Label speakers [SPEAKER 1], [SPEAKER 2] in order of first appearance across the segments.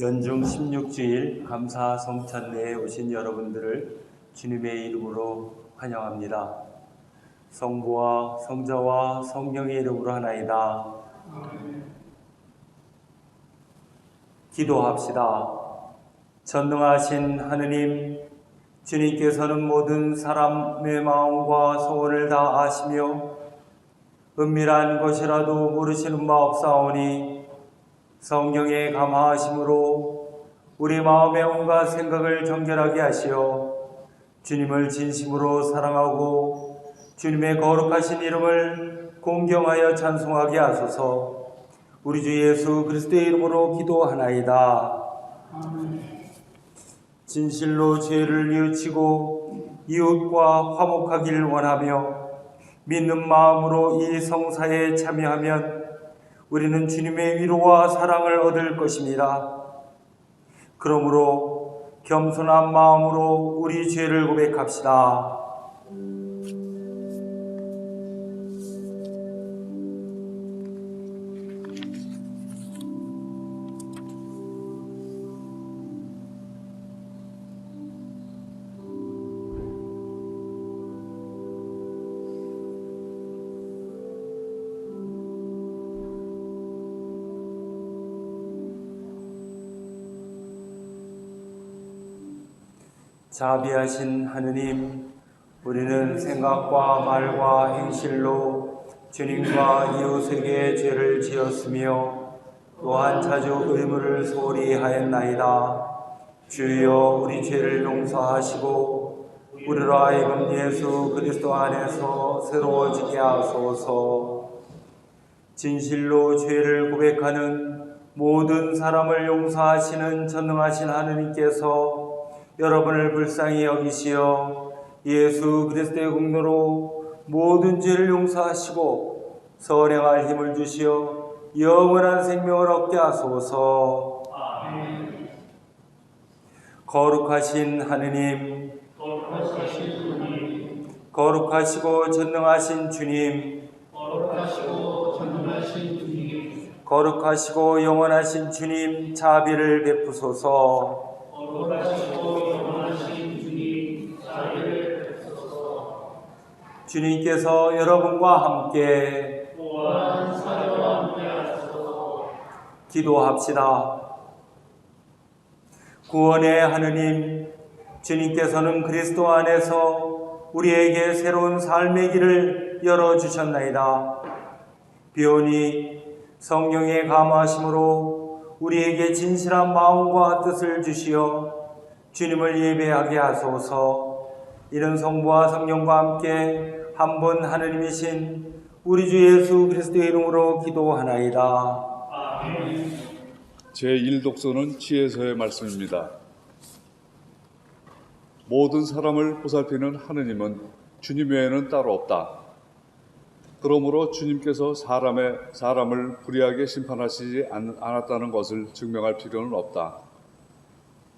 [SPEAKER 1] 연중 16주일 감사 성찬례에 오신 여러분들을 주님의 이름으로 환영합니다. 성부와 성자와 성령의 이름으로 하나이다. 기도합시다. 전능하신 하느님, 주님께서는 모든 사람의 마음과 소원을 다 아시며 은밀한 것이라도 모르시는 바 없사오니 성령의 감화하심으로 우리 마음의 온갖 생각을 정결하게 하시어 주님을 진심으로 사랑하고 주님의 거룩하신 이름을 공경하여 찬송하게 하소서. 우리 주 예수 그리스도의 이름으로 기도하나이다. 진실로 죄를 뉘우치고 이웃과 화목하기를 원하며 믿는 마음으로 이 성사에 참여하면 우리는 주님의 위로와 사랑을 얻을 것입니다. 그러므로 겸손한 마음으로 우리 죄를 고백합시다. 자비하신 하느님, 우리는 생각과 말과 행실로 주님과 이웃에게 죄를 지었으며 또한 자주 의무를 소홀히 하였나이다. 주여, 우리 죄를 용서하시고 우리로 하여금 예수 그리스도 안에서 새로워지게 하소서. 진실로 죄를 고백하는 모든 사람을 용서하시는 전능하신 하느님께서 여러분을 불쌍히 여기시어 예수 그리스도의 공로로 모든 죄를 용서하시고 선행할 힘을 주시어 영원한 생명을 얻게 하소서. 아멘. 거룩하신 하느님, 거룩하시고 전능하신 주님, 거룩하시고 영원하신 주님, 자비를 베푸소서. 주님께서 여러분과 함께 또한 사랑과 함께 하소서. 기도합시다. 구원의 하느님, 주님께서는 그리스도 안에서 우리에게 새로운 삶의 길을 열어주셨나이다. 비오니 성령의 감화하심으로 우리에게 진실한 마음과 뜻을 주시어 주님을 예배하게 하소서. 이런 성부와 성령과 함께 한 분 하느님이신 우리 주 예수 그리스도의 이름으로 기도하나이다. 아멘.
[SPEAKER 2] 제1독서는 지혜서의 말씀입니다. 모든 사람을 보살피는 하느님은 주님 외에는 따로 없다. 그러므로 주님께서 사람을 불의하게 심판하시지 않았다는 것을 증명할 필요는 없다.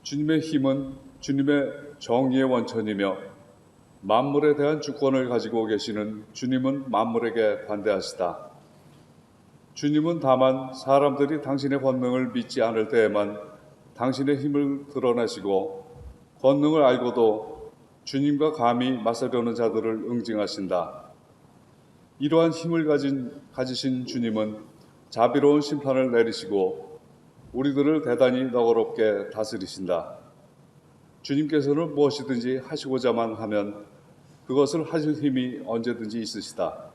[SPEAKER 2] 주님의 힘은 주님의 정의의 원천이며 만물에 대한 주권을 가지고 계시는 주님은 만물에게 관대하시다. 주님은 다만 사람들이 당신의 권능을 믿지 않을 때에만 당신의 힘을 드러내시고 권능을 알고도 주님과 감히 맞서려는 자들을 응징하신다. 이러한 힘을 가지신 주님은 자비로운 심판을 내리시고 우리들을 대단히 너그럽게 다스리신다. 주님께서는 무엇이든지 하시고자만 하면 그것을 하실 힘이 언제든지 있으시다.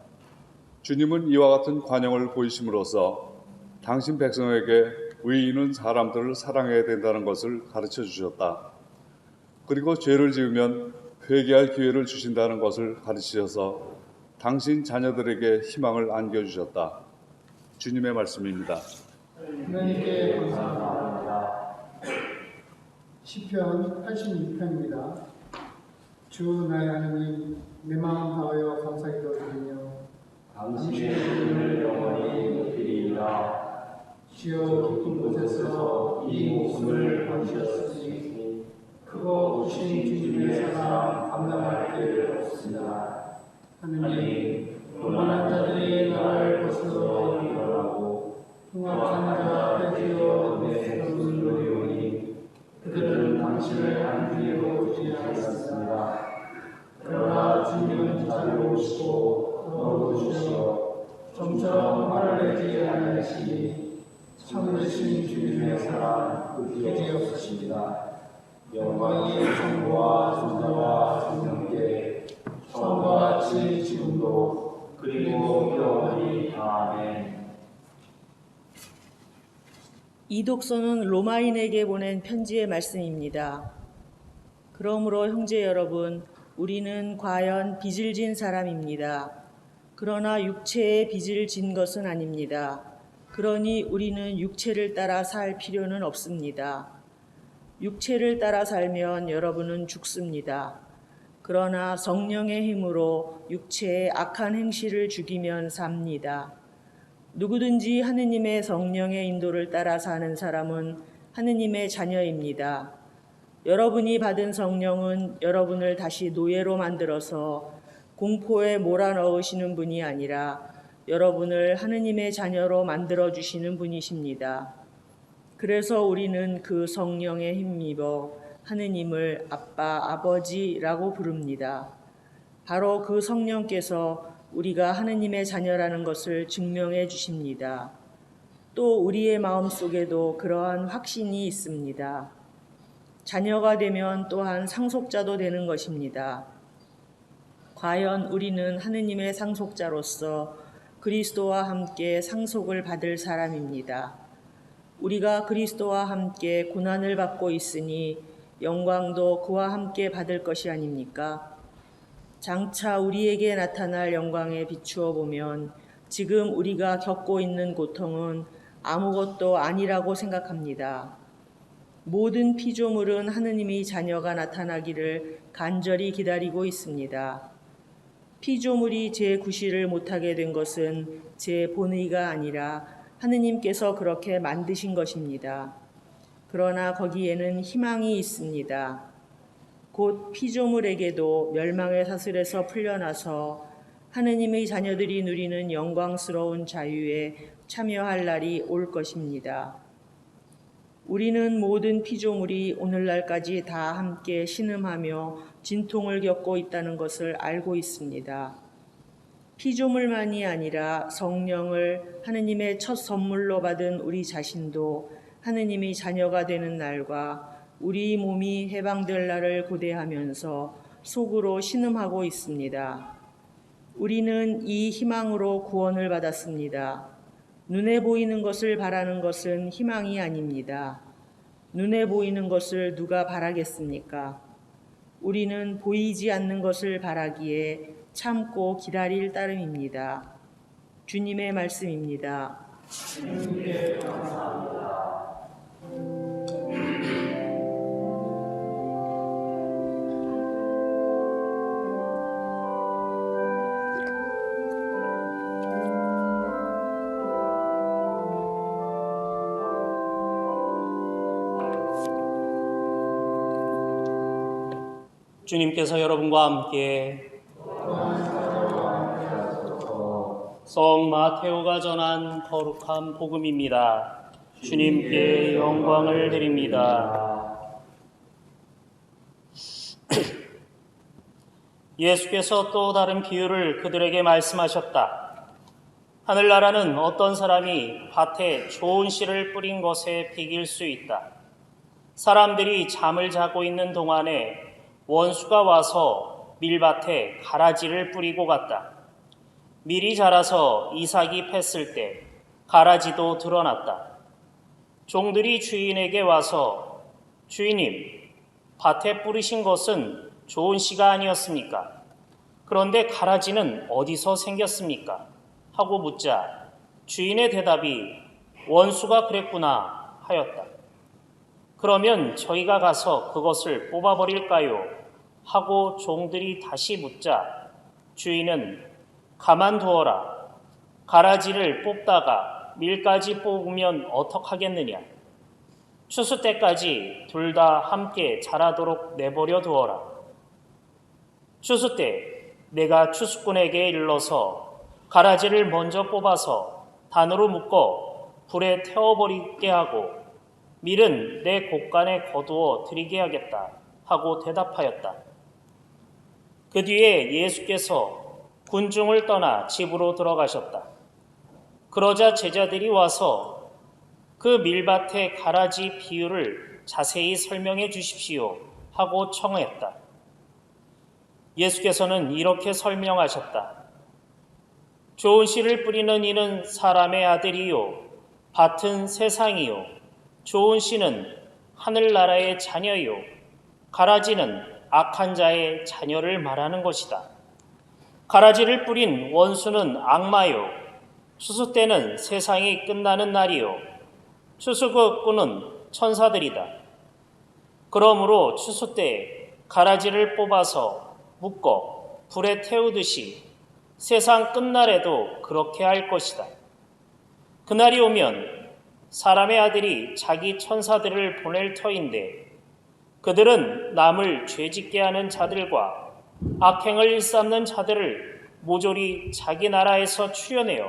[SPEAKER 2] 주님은 이와 같은 관용을 보이심으로써 당신 백성에게 의인은 사람들을 사랑해야 된다는 것을 가르쳐 주셨다. 그리고 죄를 지으면 회개할 기회를 주신다는 것을 가르치셔서 당신 자녀들에게 희망을 안겨주셨다. 주님의 말씀입니다.
[SPEAKER 3] 하나님께 감사합니다. 시편 86편입니다. 주 나의 하나님, 내 마음 다하여 감사기도 드리며
[SPEAKER 1] 당신의 이름을 영원히 높이리이다.
[SPEAKER 3] 주여, 깊은 곳에서 이 목숨을 건지셨으니 크고 크신 주님의 사랑 감당할 길을 없습니다. 하느님, 교만한 자들이 나를 거슬러 일어나고 흉악한 자 빼지어 내 손을 노리오니 하였습니다. 그러나 주님은 자비로우시고 너그러우시어 좀처럼 화를 내지 않으시니 참으신 주님의 사랑 끝이 없으십니다. 영광이 성부와 성자와 성령께 처음과 같이 지금도 그리고 영원히 아멘.
[SPEAKER 4] 이 독서는 로마인에게 보낸 편지의 말씀입니다. 그러므로 형제 여러분, 우리는 과연 빚을 진 사람입니다. 그러나 육체의 빚을 진 것은 아닙니다. 그러니 우리는 육체를 따라 살 필요는 없습니다. 육체를 따라 살면 여러분은 죽습니다. 그러나 성령의 힘으로 육체의 악한 행실을 죽이면 삽니다. 누구든지 하느님의 성령의 인도를 따라 사는 사람은 하느님의 자녀입니다. 여러분이 받은 성령은 여러분을 다시 노예로 만들어서 공포에 몰아넣으시는 분이 아니라 여러분을 하느님의 자녀로 만들어주시는 분이십니다. 그래서 우리는 그 성령에 힘입어 하느님을 아빠, 아버지라고 부릅니다. 바로 그 성령께서 우리가 하느님의 자녀라는 것을 증명해 주십니다. 또 우리의 마음속에도 그러한 확신이 있습니다. 자녀가 되면 또한 상속자도 되는 것입니다. 과연 우리는 하느님의 상속자로서 그리스도와 함께 상속을 받을 사람입니다. 우리가 그리스도와 함께 고난을 받고 있으니 영광도 그와 함께 받을 것이 아닙니까? 장차 우리에게 나타날 영광에 비추어 보면 지금 우리가 겪고 있는 고통은 아무것도 아니라고 생각합니다. 모든 피조물은 하느님의 자녀가 나타나기를 간절히 기다리고 있습니다. 피조물이 제 구실을 못하게 된 것은 제 본의가 아니라 하느님께서 그렇게 만드신 것입니다. 그러나 거기에는 희망이 있습니다. 곧 피조물에게도 멸망의 사슬에서 풀려나서 하느님의 자녀들이 누리는 영광스러운 자유에 참여할 날이 올 것입니다. 우리는 모든 피조물이 오늘날까지 다 함께 신음하며 진통을 겪고 있다는 것을 알고 있습니다. 피조물만이 아니라 성령을 하느님의 첫 선물로 받은 우리 자신도 하느님의 자녀가 되는 날과 우리 몸이 해방될 날을 고대하면서 속으로 신음하고 있습니다. 우리는 이 희망으로 구원을 받았습니다. 눈에 보이는 것을 바라는 것은 희망이 아닙니다. 눈에 보이는 것을 누가 바라겠습니까? 우리는 보이지 않는 것을 바라기에 참고 기다릴 따름입니다. 주님의 말씀입니다.
[SPEAKER 3] 주님께 감사합니다.
[SPEAKER 5] 주님께서 여러분과 함께 성 마테오가 전한 거룩한 복음입니다. 주님께 영광을 드립니다. 예수께서 또 다른 비유를 그들에게 말씀하셨다. 하늘나라는 어떤 사람이 밭에 좋은 씨를 뿌린 것에 비길 수 있다. 사람들이 잠을 자고 있는 동안에 원수가 와서 밀밭에 가라지를 뿌리고 갔다. 밀이 자라서 이삭이 팼을 때 가라지도 드러났다. 종들이 주인에게 와서 주인님, 밭에 뿌리신 것은 좋은 씨가 아니었습니까? 그런데 가라지는 어디서 생겼습니까? 하고 묻자 주인의 대답이 원수가 그랬구나 하였다. 그러면 저희가 가서 그것을 뽑아버릴까요? 하고 종들이 다시 묻자 주인은 가만두어라. 가라지를 뽑다가 밀까지 뽑으면 어떡하겠느냐. 추수 때까지 둘 다 함께 자라도록 내버려 두어라. 추수 때 내가 추수꾼에게 일러서 가라지를 먼저 뽑아서 단으로 묶어 불에 태워버리게 하고 밀은 내 곳간에 거두어 드리게 하겠다 하고 대답하였다. 그 뒤에 예수께서 군중을 떠나 집으로 들어가셨다. 그러자 제자들이 와서 그 밀밭의 가라지 비유를 자세히 설명해 주십시오 하고 청했다. 예수께서는 이렇게 설명하셨다. 좋은 씨를 뿌리는 이는 사람의 아들이요, 밭은 세상이요, 좋은 씨는 하늘나라의 자녀요, 가라지는 악한 자의 자녀를 말하는 것이다. 가라지를 뿌린 원수는 악마요, 추수 때는 세상이 끝나는 날이요, 추수 그 꾼은 천사들이다. 그러므로 추수 때 가라지를 뽑아서 묶어 불에 태우듯이 세상 끝날에도 그렇게 할 것이다. 그날이 오면 사람의 아들이 자기 천사들을 보낼 터인데 그들은 남을 죄짓게 하는 자들과 악행을 일삼는 자들을 모조리 자기 나라에서 추려내어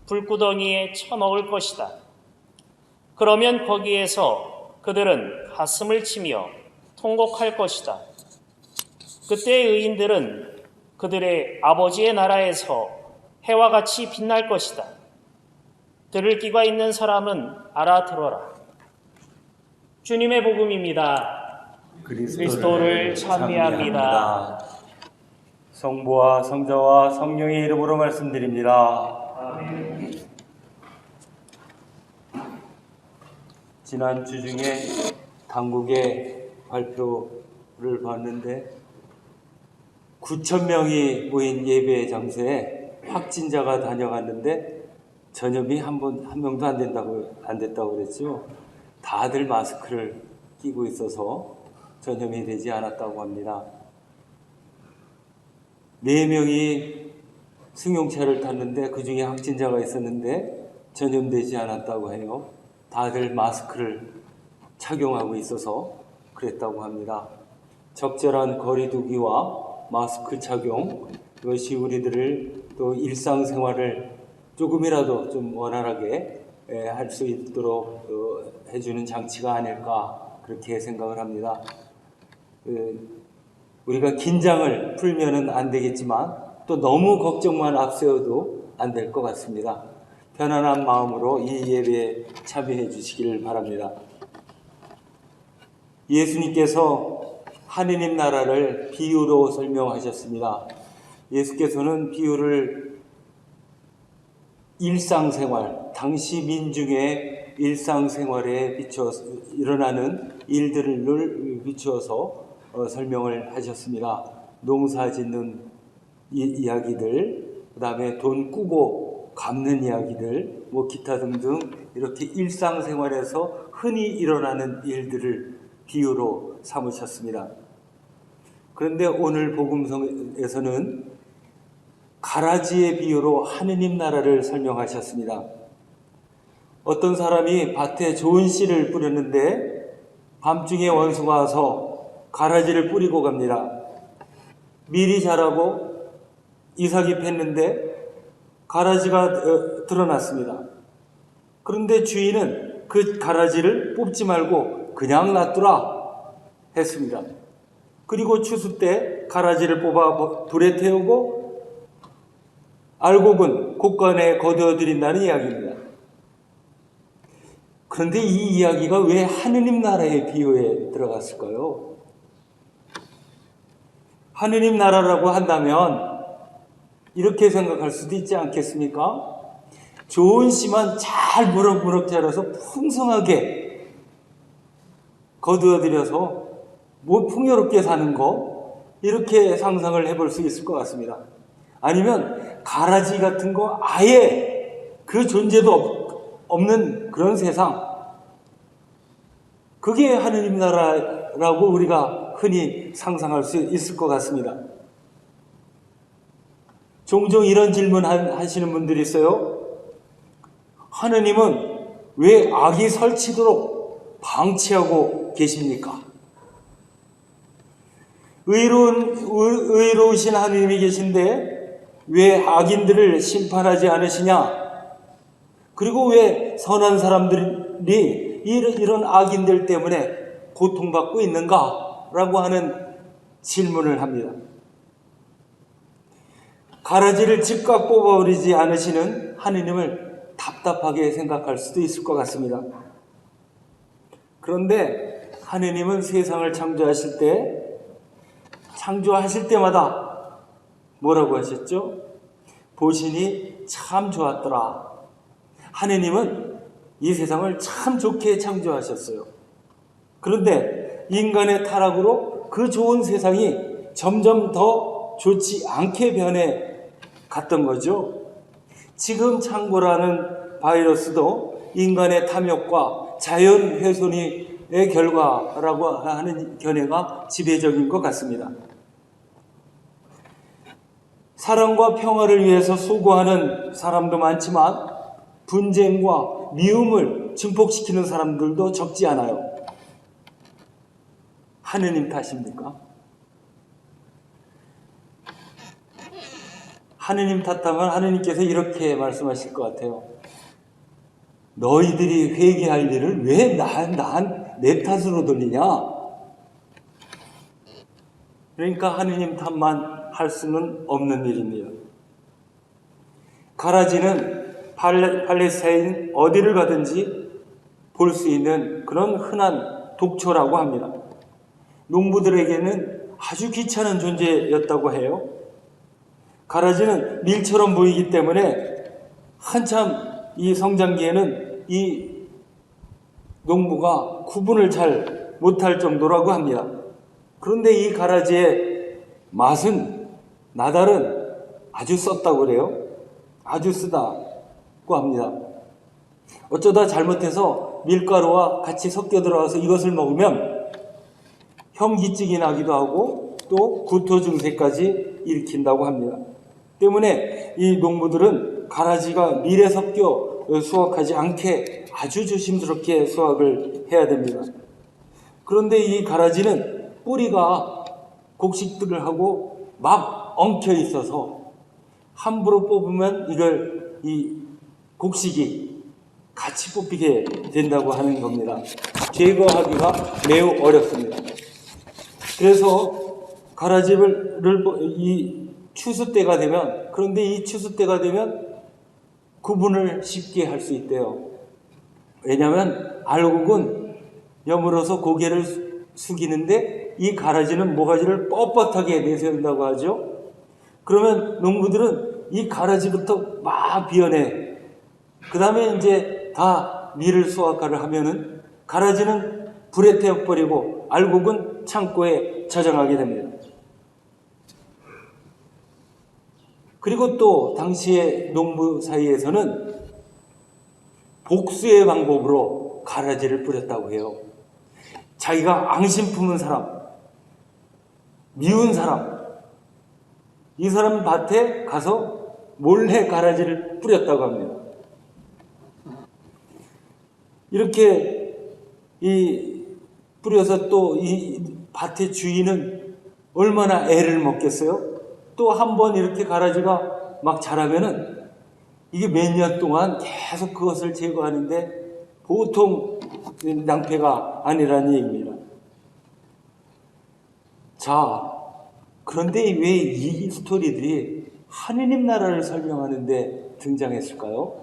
[SPEAKER 5] 불구덩이에 쳐넣을 것이다. 그러면 거기에서 그들은 가슴을 치며 통곡할 것이다. 그때 의인들은 그들의 아버지의 나라에서 해와 같이 빛날 것이다. 들을 귀가 있는 사람은 알아들어라. 주님의 복음입니다. 그리스도를 찬미합니다.
[SPEAKER 1] 성부와 성자와 성령의 이름으로 말씀드립니다. 지난 주 중에 당국의 발표를 봤는데 9,000명이 모인 예배 장소에 확진자가 다녀갔는데 전염이 한 명도 안 됐다고 그랬죠. 다들 마스크를 끼고 있어서 전염이 되지 않았다고 합니다. 4명이 승용차를 탔는데 그 중에 확진자가 있었는데 전염되지 않았다고 해요. 다들 마스크를 착용하고 있어서 그랬다고 합니다. 적절한 거리 두기와 마스크 착용, 이것이 우리들을 또 일상생활을 조금이라도 좀 원활하게 할 수 있도록 해주는 장치가 아닐까 그렇게 생각을 합니다. 우리가 긴장을 풀면은 안 되겠지만 또 너무 걱정만 앞세워도 안 될 것 같습니다. 편안한 마음으로 이 예배에 참여해 주시기를 바랍니다. 예수님께서 하느님 나라를 비유로 설명하셨습니다. 예수께서는 비유를 일상생활, 당시 민중의 일상생활에 비추어서 일어나는 일들을 비추어서 설명을 하셨습니다. 농사 짓는 이야기들, 그 다음에 돈 꾸고 갚는 이야기들, 기타 등등 이렇게 일상생활에서 흔히 일어나는 일들을 비유로 삼으셨습니다. 그런데 오늘 복음서에서는 가라지의 비유로 하느님 나라를 설명하셨습니다. 어떤 사람이 밭에 좋은 씨를 뿌렸는데 밤중에 원수가 와서 가라지를 뿌리고 갑니다. 밀이 자라고 이삭이 팼는데 가라지가 드러났습니다. 그런데 주인은 그 가라지를 뽑지 말고 그냥 놔두라 했습니다. 그리고 추수 때 가라지를 뽑아 불에 태우고 알곡은 곳간에 거두어드린다는 이야기입니다. 그런데 이 이야기가 왜 하느님 나라의 비유에 들어갔을까요? 하느님 나라라고 한다면 이렇게 생각할 수도 있지 않겠습니까? 좋은 씨만 잘 무럭무럭 자라서 풍성하게 거두어들여서 풍요롭게 사는 거, 이렇게 상상을 해볼 수 있을 것 같습니다. 아니면 가라지 같은 거 아예 그 존재도 없는 그런 세상, 그게 하느님 나라라고 우리가 흔히 상상할 수 있을 것 같습니다. 종종 이런 질문 하시는 분들이 있어요. 하느님은 왜 악이 설치도록 방치하고 계십니까? 의로우신 하느님이 계신데 왜 악인들을 심판하지 않으시냐? 그리고 왜 선한 사람들이 이런 악인들 때문에 고통받고 있는가? 라고 하는 질문을 합니다. 가라지를 즉각 뽑아버리지 않으시는 하느님을 답답하게 생각할 수도 있을 것 같습니다. 그런데 하느님은 세상을 창조하실 때마다 뭐라고 하셨죠? 보시니 참 좋았더라. 하느님은 이 세상을 참 좋게 창조하셨어요. 그런데 인간의 타락으로 그 좋은 세상이 점점 더 좋지 않게 변해 갔던 거죠. 지금 창궐하는 바이러스도 인간의 탐욕과 자연 훼손의 결과라고 하는 견해가 지배적인 것 같습니다. 사랑과 평화를 위해서 수고하는 사람도 많지만 분쟁과 미움을 증폭시키는 사람들도 적지 않아요. 하느님 탓입니까? 하느님 탓하면 하느님께서 이렇게 말씀하실 것 같아요. 너희들이 회개할 일을 왜 내 탓으로 돌리냐? 그러니까 하느님 탓만 할 수는 없는 일입니다. 가라지는 팔레스타인 어디를 가든지 볼 수 있는 그런 흔한 독초라고 합니다. 농부들에게는 아주 귀찮은 존재였다고 해요. 가라지는 밀처럼 보이기 때문에 한참 이 성장기에는 이 농부가 구분을 잘 못할 정도라고 합니다. 그런데 이 가라지의 맛은 나달은 아주 썼다고 그래요. 아주 쓰다고 합니다. 어쩌다 잘못해서 밀가루와 같이 섞여 들어와서 이것을 먹으면 현기증이 나기도 하고 또 구토 증세까지 일으킨다고 합니다. 때문에 이 농부들은 가라지가 밀에 섞여 수확하지 않게 아주 조심스럽게 수확을 해야 됩니다. 그런데 이 가라지는 뿌리가 곡식들을 하고 막 엉켜 있어서 함부로 뽑으면 이 곡식이 같이 뽑히게 된다고 하는 겁니다. 제거하기가 매우 어렵습니다. 그래서 가라지를 이 추수 때가 되면, 그런데 이 추수 때가 되면 구분을 쉽게 할 수 있대요. 왜냐하면 알곡은 여물어서 고개를 숙이는데 이 가라지는 모가지를 뻣뻣하게 내세운다고 하죠. 그러면 농부들은 이 가라지부터 막 비워내. 그 다음에 이제 다 밀을 수확을 하면은 가라지는 불에 태워버리고 알곡은 창고에 저장하게 됩니다. 그리고 또 당시의 농부 사이에서는 복수의 방법으로 가라지를 뿌렸다고 해요. 자기가 앙심 품은 사람, 미운 사람, 이 사람 밭에 가서 몰래 가라지를 뿌렸다고 합니다. 이렇게 뿌려서 또 이 밭의 주인은 얼마나 애를 먹겠어요? 또 한 번 이렇게 가라지가 막 자라면은 이게 몇 년 동안 계속 그것을 제거하는데 보통 낭패가 아니라는 얘기입니다. 자, 그런데 왜 이 스토리들이 하느님 나라를 설명하는데 등장했을까요?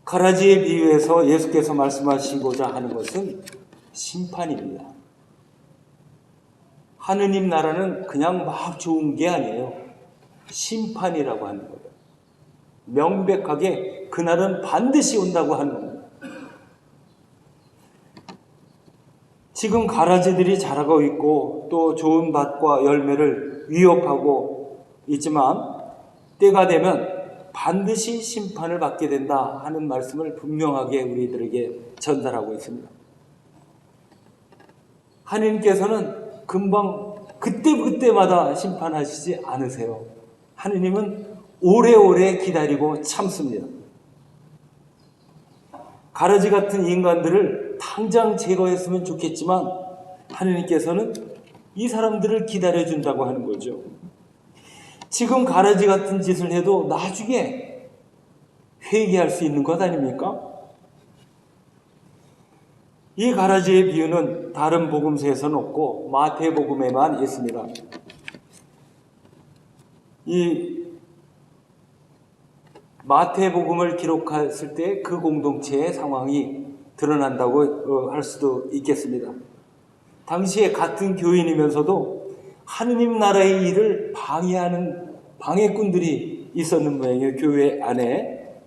[SPEAKER 1] 가라지에 비유해서 예수께서 말씀하시고자 하는 것은 심판입니다. 하느님 나라는 그냥 막 좋은 게 아니에요. 심판이라고 하는 거예요. 명백하게 그날은 반드시 온다고 하는 겁니다. 지금 가라지들이 자라고 있고 또 좋은 밭과 열매를 위협하고 있지만 때가 되면 반드시 심판을 받게 된다 하는 말씀을 분명하게 우리들에게 전달하고 있습니다. 하느님께서는 금방 그때마다 심판하시지 않으세요. 하느님은 오래오래 기다리고 참습니다. 가라지 같은 인간들을 당장 제거했으면 좋겠지만 하느님께서는 이 사람들을 기다려준다고 하는 거죠. 지금 가라지 같은 짓을 해도 나중에 회개할 수 있는 것 아닙니까? 이 가라지의 비유는 다른 복음서에서는 없고 마태복음에만 있습니다. 이 마태복음을 기록했을 때 그 공동체의 상황이 드러난다고 할 수도 있겠습니다. 당시에 같은 교인이면서도 하느님 나라의 일을 방해하는 방해꾼들이 있었는 모양이에요, 교회 안에.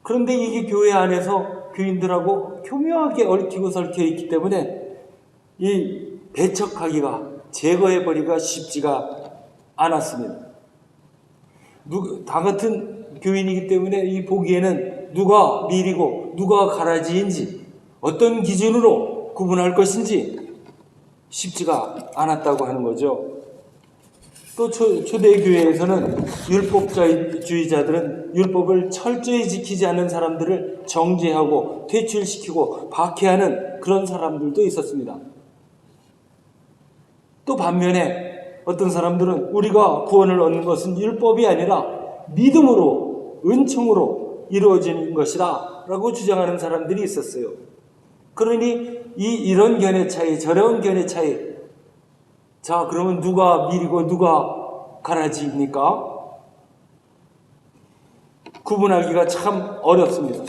[SPEAKER 1] 그런데 이게 교회 안에서 교인들하고 교묘하게 얽히고 설켜 있기 때문에 이 배척하기가, 제거해버리기가 쉽지가 않았습니다. 다 같은 교인이기 때문에 이 보기에는 누가 밀이고 누가 가라지인지 어떤 기준으로 구분할 것인지 쉽지가 않았다고 하는 거죠. 또 초대교회에서는 율법주의자들은 율법을 철저히 지키지 않는 사람들을 정죄하고 퇴출시키고 박해하는 그런 사람들도 있었습니다. 또 반면에 어떤 사람들은 우리가 구원을 얻는 것은 율법이 아니라 믿음으로, 은총으로 이루어지는 것이다 라고 주장하는 사람들이 있었어요. 그러니 이런 견해 차이, 저런 견해 차이, 자 그러면 누가 밀이고 누가 가라지입니까? 구분하기가 참 어렵습니다.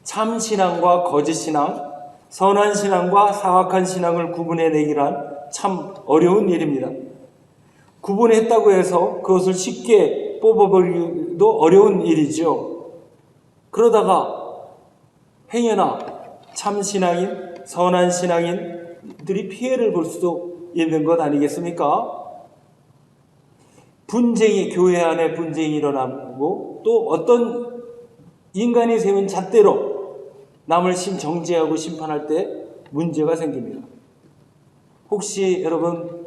[SPEAKER 1] 참 신앙과 거짓 신앙, 선한 신앙과 사악한 신앙을 구분해내기란 참 어려운 일입니다. 구분했다고 해서 그것을 쉽게 뽑아버리기도 어려운 일이죠. 그러다가 행여나 참 신앙인, 선한 신앙인들이 피해를 볼 수도 있는 것 아니겠습니까? 분쟁이, 교회 안에 분쟁이 일어나고 또 어떤 인간이 세운 잣대로 남을 정죄하고 심판할 때 문제가 생깁니다. 혹시 여러분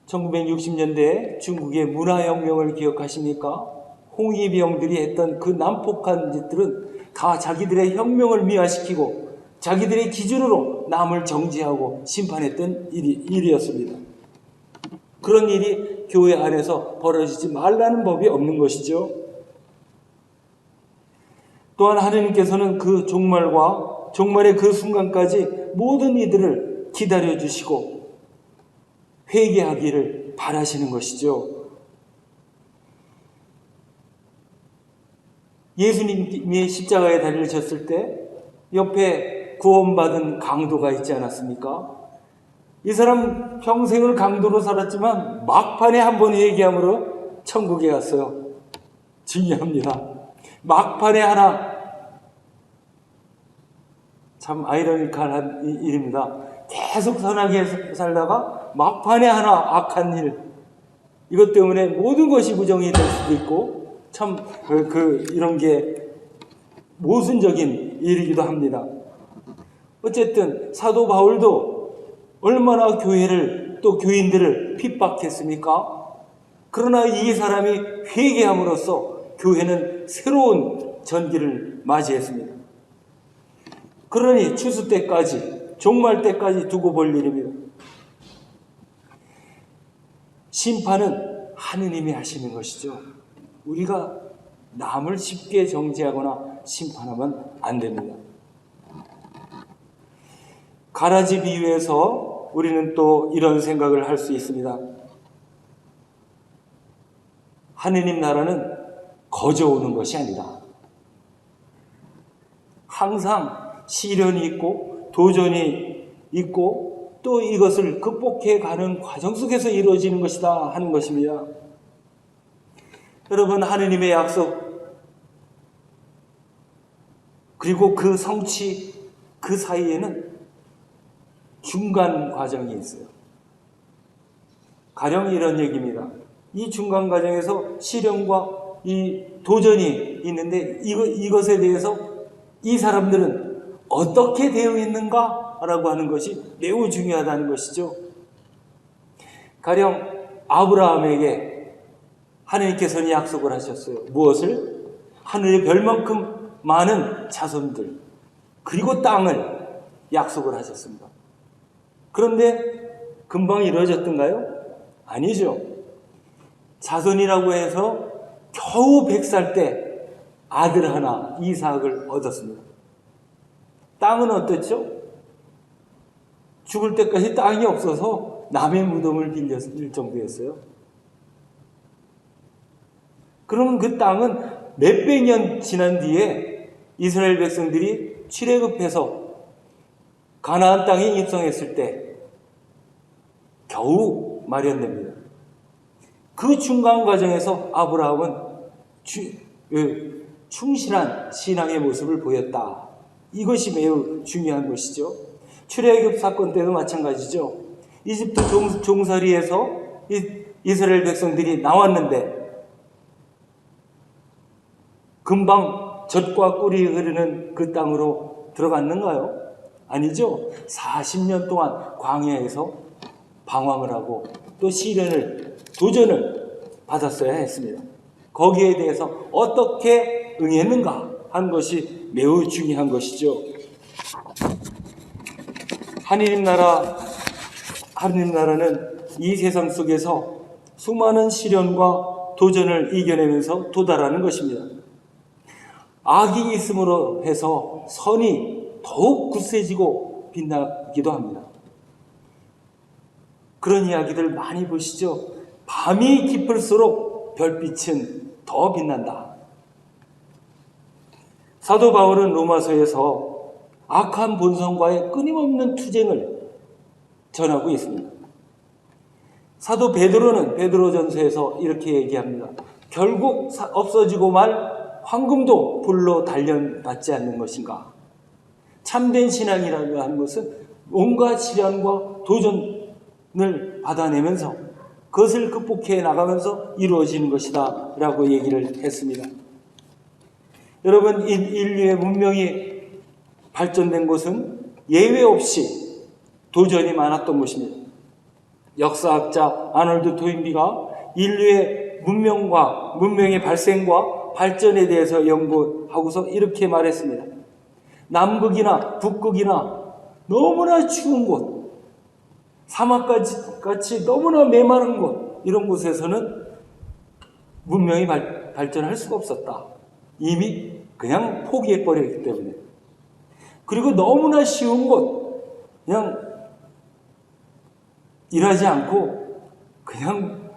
[SPEAKER 1] 1960년대 중국의 문화혁명을 기억하십니까? 홍위병들이 했던 그 난폭한 짓들은 다 자기들의 혁명을 미화시키고 자기들의 기준으로 남을 정죄하고 심판했던 일이었습니다. 그런 일이 교회 안에서 벌어지지 말라는 법이 없는 것이죠. 또한 하느님께서는 그 종말의 그 순간까지 모든 이들을 기다려주시고 회개하기를 바라시는 것이죠. 예수님이 십자가에 달리셨을 때 옆에 구원받은 강도가 있지 않았습니까? 이 사람 평생을 강도로 살았지만 막판에 한번 회개함으로 천국에 갔어요. 중요합니다. 막판에 하나, 참 아이러니컬한 일입니다. 계속 선하게 살다가 막판에 하나 악한 일, 이것 때문에 모든 것이 부정이 될 수도 있고 참 이런 게 모순적인 일이기도 합니다. 어쨌든 사도 바울도 얼마나 교회를 또 교인들을 핍박했습니까? 그러나 이 사람이 회개함으로써 교회는 새로운 전기를 맞이했습니다. 그러니 추수 때까지, 종말 때까지 두고 볼 일입니다. 심판은 하느님이 하시는 것이죠. 우리가 남을 쉽게 정죄하거나 심판하면 안 됩니다. 가라지 비유에서 우리는 또 이런 생각을 할 수 있습니다. 하느님 나라는 거저오는 것이 아니다. 항상 시련이 있고 도전이 있고 또 이것을 극복해 가는 과정 속에서 이루어지는 것이다 하는 것입니다. 여러분, 하느님의 약속 그리고 그 성취 그 사이에는 중간 과정이 있어요. 가령 이런 얘기입니다. 이 중간 과정에서 시련과 이 도전이 있는데 이것에 대해서 이 사람들은 어떻게 대응했는가라고 하는 것이 매우 중요하다는 것이죠. 가령 아브라함에게 하느님께서는 약속을 하셨어요. 무엇을? 하늘의 별만큼 많은 자손들 그리고 땅을 약속을 하셨습니다. 그런데 금방 이루어졌던가요? 아니죠. 자손이라고 해서 겨우 100살 때 아들 하나 이삭을 얻었습니다. 땅은 어땠죠? 죽을 때까지 땅이 없어서 남의 무덤을 빌렸을 정도였어요. 그러면 그 땅은 몇백 년 지난 뒤에 이스라엘 백성들이 출애굽해서 가나안 땅에 입성했을 때 겨우 마련됩니다. 그 중간 과정에서 아브라함은 충실한 신앙의 모습을 보였다. 이것이 매우 중요한 것이죠. 출애굽 사건 때도 마찬가지죠. 이집트 종살이에서 이스라엘 백성들이 나왔는데 금방 젖과 꿀이 흐르는 그 땅으로 들어갔는가요? 아니죠. 40년 동안 광야에서 방황을 하고 또 시련을, 도전을 받았어야 했습니다. 거기에 대해서 어떻게 응했는가 하는 것이 매우 중요한 것이죠. 하느님 나라는 이 세상 속에서 수많은 시련과 도전을 이겨내면서 도달하는 것입니다. 악이 있음으로 해서 선이 더욱 굳세지고 빛나기도 합니다. 그런 이야기들 많이 보시죠. 밤이 깊을수록 별빛은 더 빛난다. 사도 바울은 로마서에서 악한 본성과의 끊임없는 투쟁을 전하고 있습니다. 사도 베드로는 베드로전서에서 이렇게 얘기합니다. 결국 없어지고 말 황금도 불로 단련받지 않는 것인가? 참된 신앙이라고 하는 것은 온갖 시련과 도전을 받아내면서 그것을 극복해 나가면서 이루어지는 것이다 라고 얘기를 했습니다. 여러분, 인류의 문명이 발전된 것은 예외 없이 도전이 많았던 것입니다. 역사학자 아놀드 토인비가 인류의 문명의 발생과 발전에 대해서 연구하고서 이렇게 말했습니다. 남극이나 북극이나 너무나 추운 곳, 사막같이 너무나 메마른 곳, 이런 곳에서는 문명이 발전할 수가 없었다. 이미 그냥 포기해버렸기 때문에. 그리고 너무나 쉬운 곳, 그냥 일하지 않고 그냥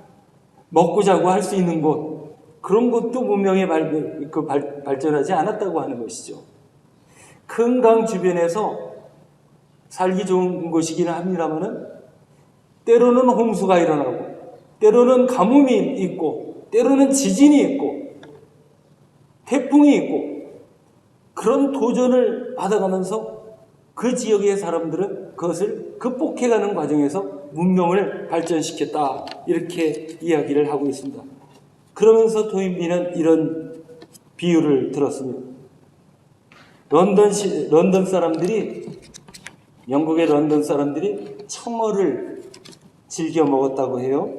[SPEAKER 1] 먹고 자고 할 수 있는 곳, 그런 것도 문명이 발전하지 않았다고 하는 것이죠. 큰 강 주변에서 살기 좋은 곳이기는 합니다만은 때로는 홍수가 일어나고 때로는 가뭄이 있고 때로는 지진이 있고 태풍이 있고 그런 도전을 받아가면서 그 지역의 사람들은 그것을 극복해가는 과정에서 문명을 발전시켰다, 이렇게 이야기를 하고 있습니다. 그러면서 토인비는 이런 비유를 들었습니다. 런던 사람들이, 영국의 런던 사람들이 청어를 즐겨 먹었다고 해요.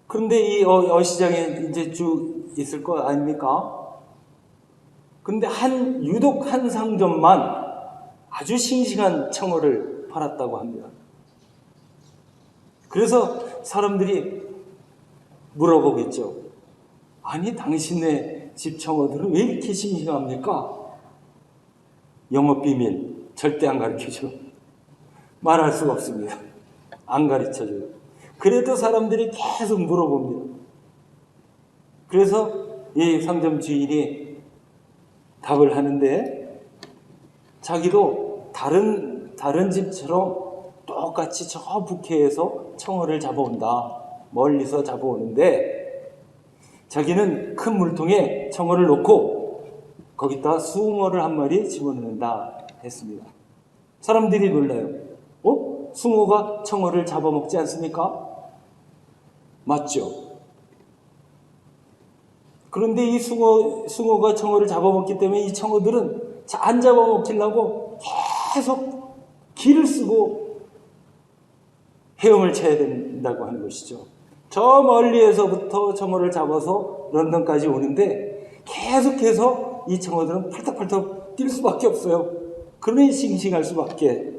[SPEAKER 1] 그런데 이 어시장에 이제 쭉 있을 거 아닙니까? 근데 유독 한 상점만 아주 싱싱한 청어를 팔았다고 합니다. 그래서 사람들이 물어보겠죠. 아니, 당신네 집 청어들은 왜 이렇게 싱싱합니까? 영업비밀 절대 안 가르쳐줘. 말할 수가 없습니다. 안 가르쳐줘요. 그래도 사람들이 계속 물어봅니다. 그래서 이 상점 주인이 답을 하는데 자기도 다른 집처럼 똑같이 저 북해에서 청어를 잡아온다. 멀리서 잡아오는데 자기는 큰 물통에 청어를 놓고 거기다 숭어를 한 마리 집어넣는다 했습니다. 사람들이 놀라요. 숭어가 청어를 잡아먹지 않습니까? 맞죠? 그런데 이 숭어가 청어를 잡아먹기 때문에 이 청어들은 안 잡아먹히려고 계속 기를 쓰고 헤엄을 쳐야 된다고 하는 것이죠. 저 멀리에서부터 청어를 잡아서 런던까지 오는데 계속해서 이 청어들은 팔딱팔딱 뛸 수밖에 없어요. 그러니 싱싱할 수밖에.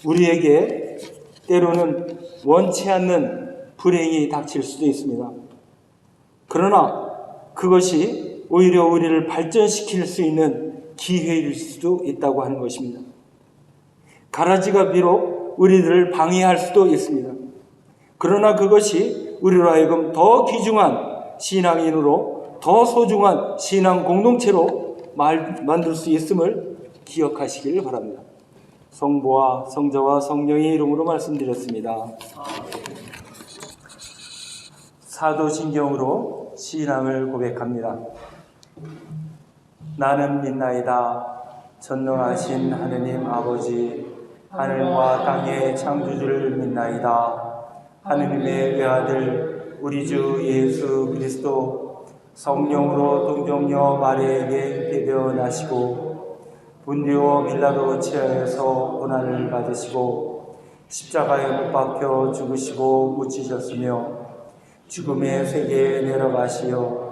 [SPEAKER 1] 우리에게 때로는 원치 않는 불행이 닥칠 수도 있습니다. 그러나 그것이 오히려 우리를 발전시킬 수 있는 기회일 수도 있다고 하는 것입니다. 가라지가 비록 우리들을 방해할 수도 있습니다. 그러나 그것이 우리로 하여금 더 귀중한 신앙인으로, 더 소중한 신앙 공동체로 만들 수 있음을 기억하시길 바랍니다. 성부와 성자와 성령의 이름으로 말씀드렸습니다. 사도신경으로 신앙을 고백합니다. 나는 믿나이다. 전능하신 하느님 아버지, 하늘과 땅의 창조주를 믿나이다. 하느님의 외아들 우리 주 예수 그리스도 성령으로 동정녀 마리아에게 배되어 나시고 분리오 빌라도 치하에서 고난을 받으시고 십자가에 못 박혀 죽으시고 묻히셨으며 죽음의 세계에 내려가시어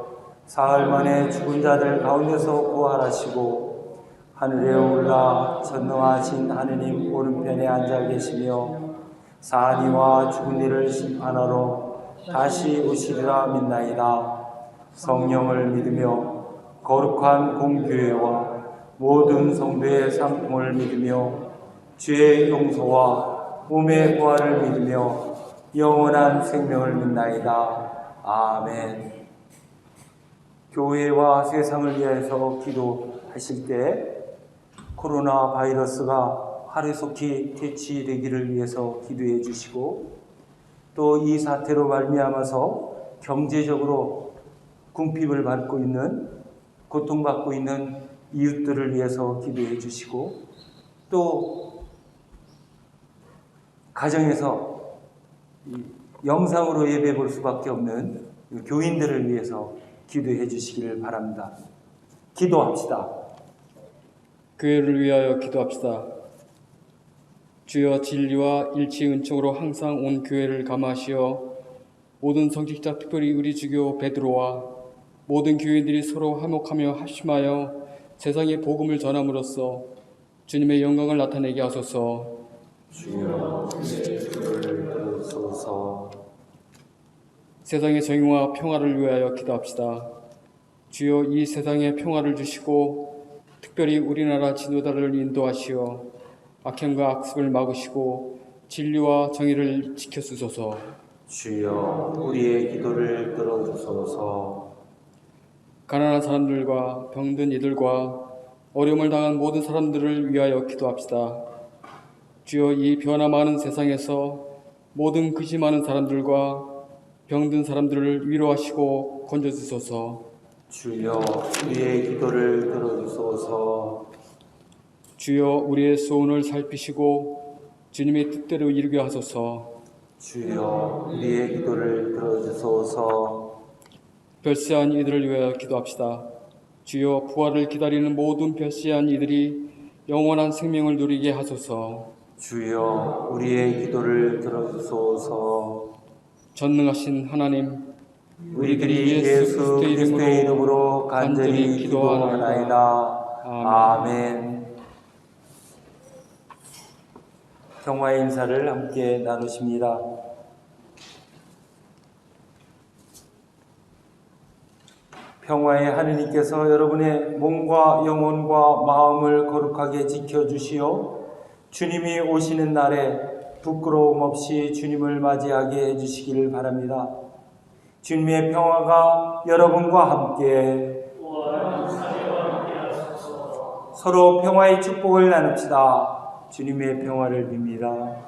[SPEAKER 1] 사흘 만에 죽은 자들 가운데서 부활하시고 하늘에 올라 전능하신 하느님 오른편에 앉아 계시며 사한 이와 죽은 이를 심판하러 다시 오시리라 믿나이다. 성령을 믿으며 거룩한 공교회와 모든 성도의 상통을 믿으며 죄의 용서와 몸의 부활을 믿으며 영원한 생명을 믿나이다. 아멘. 교회와 세상을 위해서 기도하실 때 코로나 바이러스가 하루속히 퇴치되기를 위해서 기도해 주시고, 또 이 사태로 말미암아서 경제적으로 궁핍을 받고 있는, 고통받고 있는 이웃들을 위해서 기도해 주시고, 또 가정에서 영상으로 예배 볼 수밖에 없는 교인들을 위해서 기도해 주시기를 바랍니다. 기도합시다.
[SPEAKER 6] 교회를 위하여 기도합시다. 주여, 진리와 일치 은총으로 항상 온 교회를 감화하시어 모든 성직자, 특별히 우리 주교 베드로와 모든 교인들이 서로 화목하며 합심하여 세상의 복음을 전함으로써 주님의 영광을 나타내게 하소서.
[SPEAKER 1] 주여, 우리의 기도를 들어주소서.
[SPEAKER 6] 세상의 정의와 평화를 위하여 기도합시다. 주여, 이 세상에 평화를 주시고 특별히 우리나라 지도자를 인도하시어 악행과 악습을 막으시고 진리와 정의를 지켜주소서.
[SPEAKER 1] 주여, 우리의 기도를 들어주소서.
[SPEAKER 6] 가난한 사람들과 병든 이들과 어려움을 당한 모든 사람들을 위하여 기도합시다. 주여, 이 변화 많은 세상에서 모든 근심 많은 사람들과 병든 사람들을 위로하시고 건져주소서.
[SPEAKER 1] 주여, 우리의 기도를 들어주소서.
[SPEAKER 6] 주여, 우리의 소원을 살피시고 주님의 뜻대로 이루게 하소서.
[SPEAKER 1] 주여, 우리의 기도를 들어주소서.
[SPEAKER 6] 별세한 이들을 위하여 기도합시다. 주여, 부활을 기다리는 모든 별세한 이들이 영원한 생명을 누리게 하소서.
[SPEAKER 1] 주여, 우리의 기도를 들어주소서.
[SPEAKER 6] 전능하신 하나님,
[SPEAKER 1] 우리들이 예수 그리스도의 이름으로 간절히 기도하나이다. 아멘. 평화의 인사를 함께 나누십니다. 평화의 하느님께서 여러분의 몸과 영혼과 마음을 거룩하게 지켜주시어 주님이 오시는 날에 부끄러움 없이 주님을 맞이하게 해주시기를 바랍니다. 주님의 평화가 여러분과 함께 서로 평화의 축복을 나눕시다. 주님의 평화를 빕니다.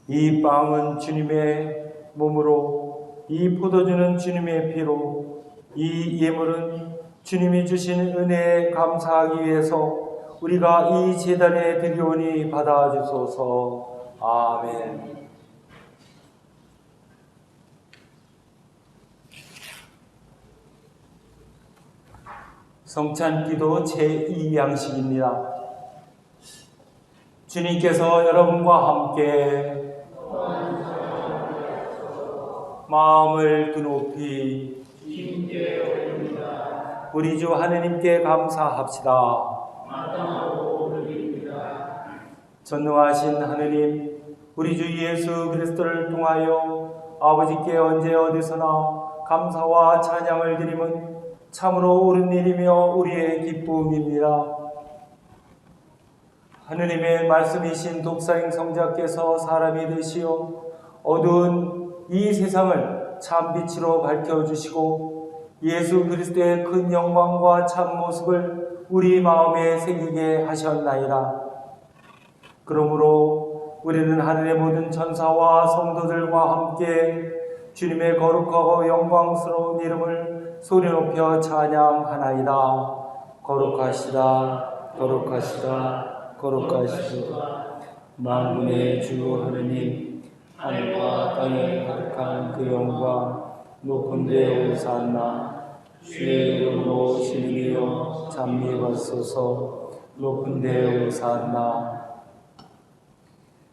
[SPEAKER 1] 이 빵은 주님의 몸으로, 이 포도주는 주님의 피로, 이 예물은 주님이 주신 은혜에 감사하기 위해서 우리가 이 제단에 드리오니 받아주소서. 아멘. 성찬기도 제2양식입니다. 주님께서 여러분과 함께 마음을 드높이 우리 주 하느님께 감사합시다. 전능하신 하느님, 우리 주 예수 그리스도를 통하여 아버지께 언제 어디서나 감사와 찬양을 드림은 참으로 옳은 일이며 우리의 기쁨입니다. 하느님의 말씀이신 독사인 성자께서 사람이 되시어 어두운 이 세상을 참 빛으로 밝혀주시고 예수 그리스도의 큰 영광과 참 모습을 우리 마음에 새기게 하셨나이다. 그러므로 우리는 하늘의 모든 천사와 성도들과 함께 주님의 거룩하고 영광스러운 이름을 소리 높여 찬양하나이다. 거룩하시다, 거룩하시다, 거룩하시다. 만군의 주 하느님, 하늘과 땅에 가득한 그 영광, 높은 데 오산나. 주의 이름으로 진리여 잠미받소서. 높은 데 오산나.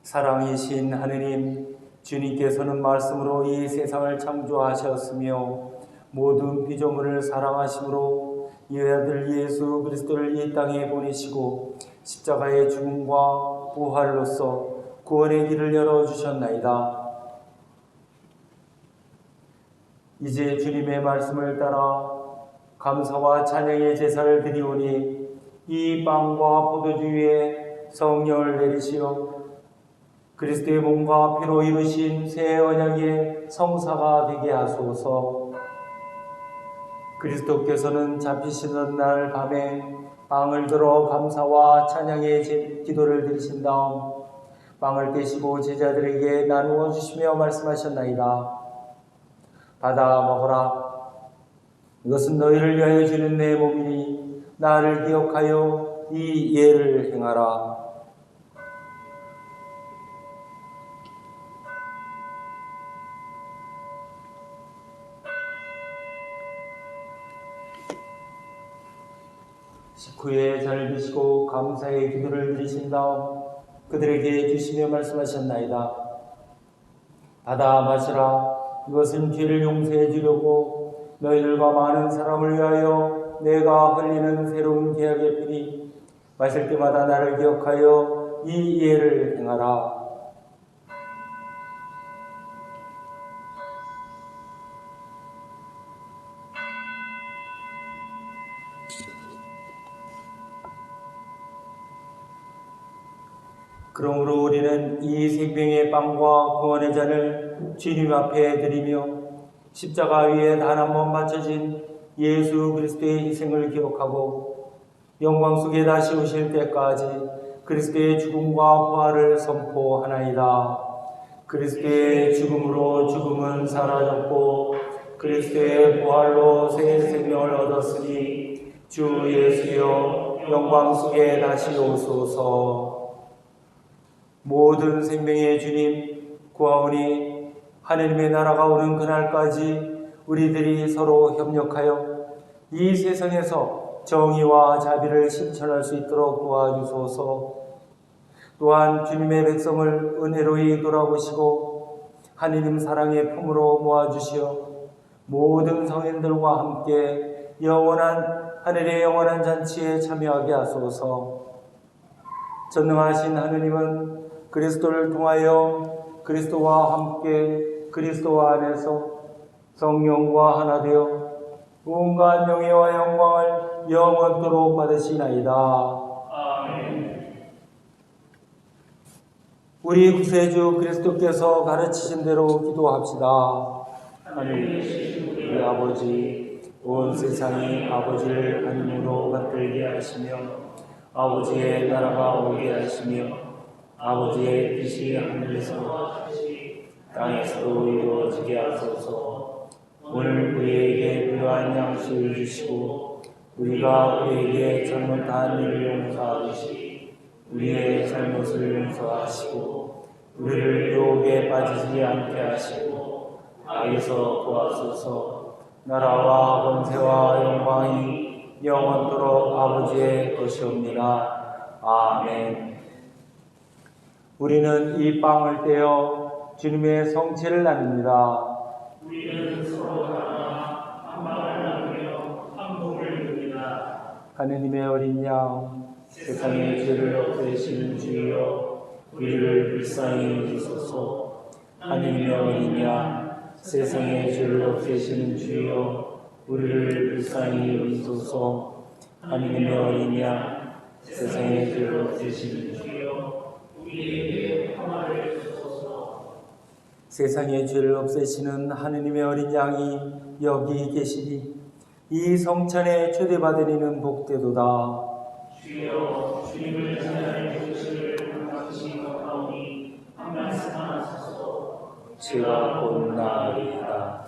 [SPEAKER 1] 사랑이신 하느님, 주님께서는 말씀으로 이 세상을 창조하셨으며 모든 피조물을 사랑하심으로 이 아들 예수 그리스도를 이 땅에 보내시고 십자가의 죽음과 부활로서 구원의 길을 열어주셨나이다. 이제 주님의 말씀을 따라 감사와 찬양의 제사를 드리오니 이 빵과 포도주 위에 성령을 내리시어 그리스도의 몸과 피로 이루신 새 언약의 성사가 되게 하소서. 그리스도께서는 잡히시던 날 밤에 빵을 들어 감사와 찬양의 기도를 드리신 다음 빵을 떼시고 제자들에게 나누어 주시며 말씀하셨나이다. 받아 먹어라. 이것은 너희를 위하여 주는 내 몸이니 나를 기억하여 이 예를 행하라. 식후에 잔을 드시고 감사의 기도를 드리신 다음 그들에게 주시며 말씀하셨나이다. 받아 마시라. 이것은 죄를 용서해 주려고 너희들과 많은 사람을 위하여 내가 흘리는 새로운 계약의 피니 마실 때마다 나를 기억하여 이 예를 행하라. 그러므로 우리는 이 생명의 빵과 구원의 잔을 주님 앞에 드리며 십자가 위에 단 한 번 바쳐진 예수 그리스도의 희생을 기억하고 영광 속에 다시 오실 때까지 그리스도의 죽음과 부활을 선포하나이다. 그리스도의 죽음으로 죽음은 사라졌고 그리스도의 부활로 새 생명을 얻었으니 주 예수여 영광 속에 다시 오소서. 모든 생명의 주님 구하오니 하느님의 나라가 오는 그날까지 우리들이 서로 협력하여 이 세상에서 정의와 자비를 실천할 수 있도록 도와주소서. 또한 주님의 백성을 은혜로이 돌아보시고 하느님 사랑의 품으로 모아주시어 모든 성인들과 함께 하늘의 영원한 잔치에 참여하게 하소서. 전능하신 하느님은 그리스도를 통하여 그리스도와 함께 그리스도 안에서 성령과 하나 되어 온갖 명예와 영광을 영원토록 받으시나이다. 아멘. 우리 구세주 그리스도께서 가르치신 대로 기도합시다. 하늘 우리 아버지, 온 세상이 아버지를 하나님으로 받들게 하시며 아버지의 나라가 오게 하시며 아버지의 뜻이 하늘에서 땅에서도 이루어지게 하소서. 오늘 우리에게 필요한 양식을 주시고 우리가 우리에게 잘못한 일을 용서하듯이 우리의 잘못을 용서하시고 우리를 유혹에 빠지지 않게 하시고 악에서 구하소서. 나라와 권세와 영광이 영원토록 아버지의 것이옵니다. 아멘. 우리는 이 빵을 떼어 주님의 성체를 나눕니다.
[SPEAKER 5] 우리는 서로 하나 한 마음을 나누며 한 몸을 누리다.
[SPEAKER 1] 하느님의 어린 양, 세상의 죄를 없애시는 주여, 우리를 불쌍히 여기소서. 하느님의 어린 양, 세상의 죄를 없애시는 주여, 우리를 불쌍히 여기소서. 하느님의 어린 양, 세상의 죄를 없애시는 주여, 우리에게 평화를 주소서. 세상의 죄를 없애시는 하느님의 어린 양이 여기 계시니 이 성찬에 초대받으리는 복되도다.
[SPEAKER 5] 주여, 주님을 찬양해 주시를 감사하시 것하오니 한 말씀 하소서.
[SPEAKER 1] 죄가 곧 나으리이다.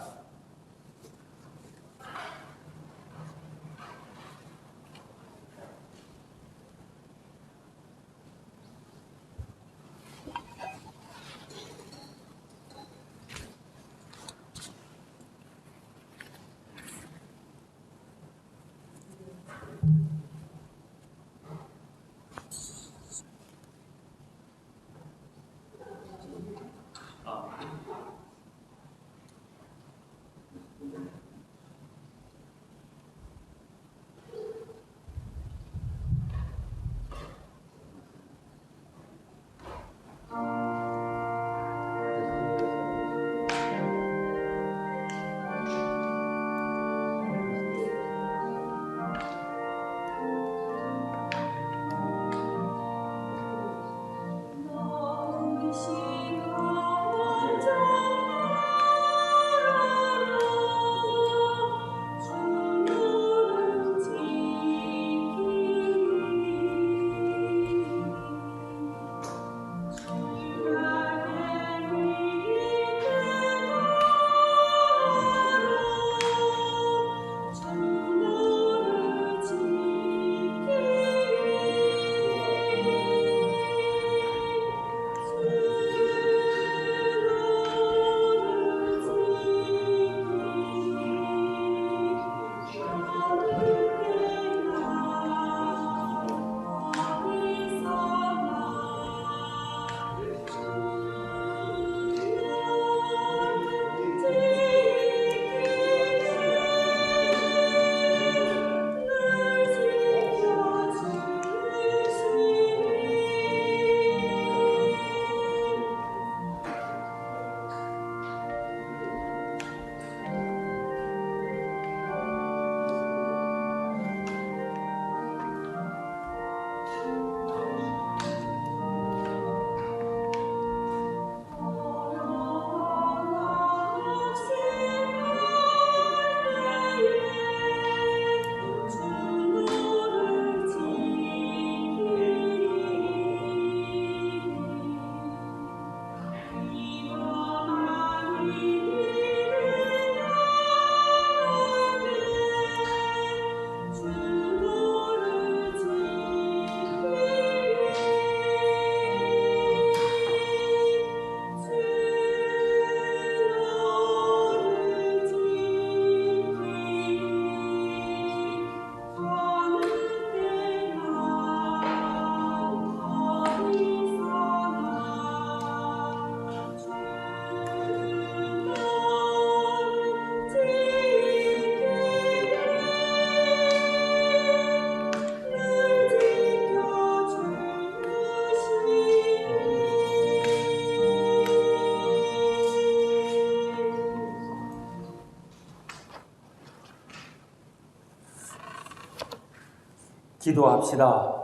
[SPEAKER 1] 기도합시다.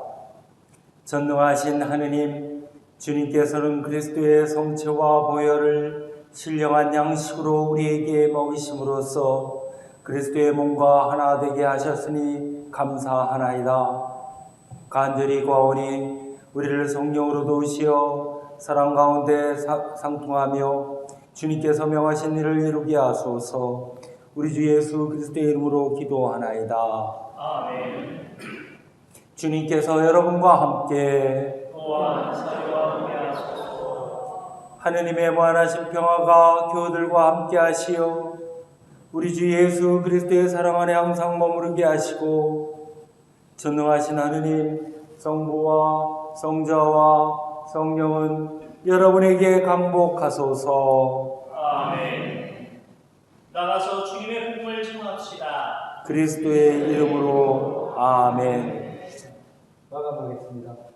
[SPEAKER 1] 전능하신 하느님, 주님께서는 그리스도의 성체와 보혈을 신령한 양식으로 우리에게 먹이심으로써 그리스도의 몸과 하나 되게 하셨으니 감사하나이다. 간절히 구하오니 우리를 성령으로 도우시어 사랑 가운데 상통하며 주님께서 명하신 일을 이루게 하소서. 우리 주 예수 그리스도의 이름으로 기도하나이다.
[SPEAKER 5] 아멘.
[SPEAKER 1] 주님께서 여러분과 함께
[SPEAKER 5] 또한 사랑과 함께 하소서.
[SPEAKER 1] 하느님의 무한하신 평화가 교우들과 함께 하시어 우리 주 예수 그리스도의 사랑 안에 항상 머무르게 하시고 전능하신 하느님 성부와 성자와 성령은 여러분에게 강복하소서.
[SPEAKER 5] 아멘. 나가서 주님의 복음을 전합시다.
[SPEAKER 1] 그리스도의 이름으로 아멘.
[SPEAKER 3] 마감하겠습니다.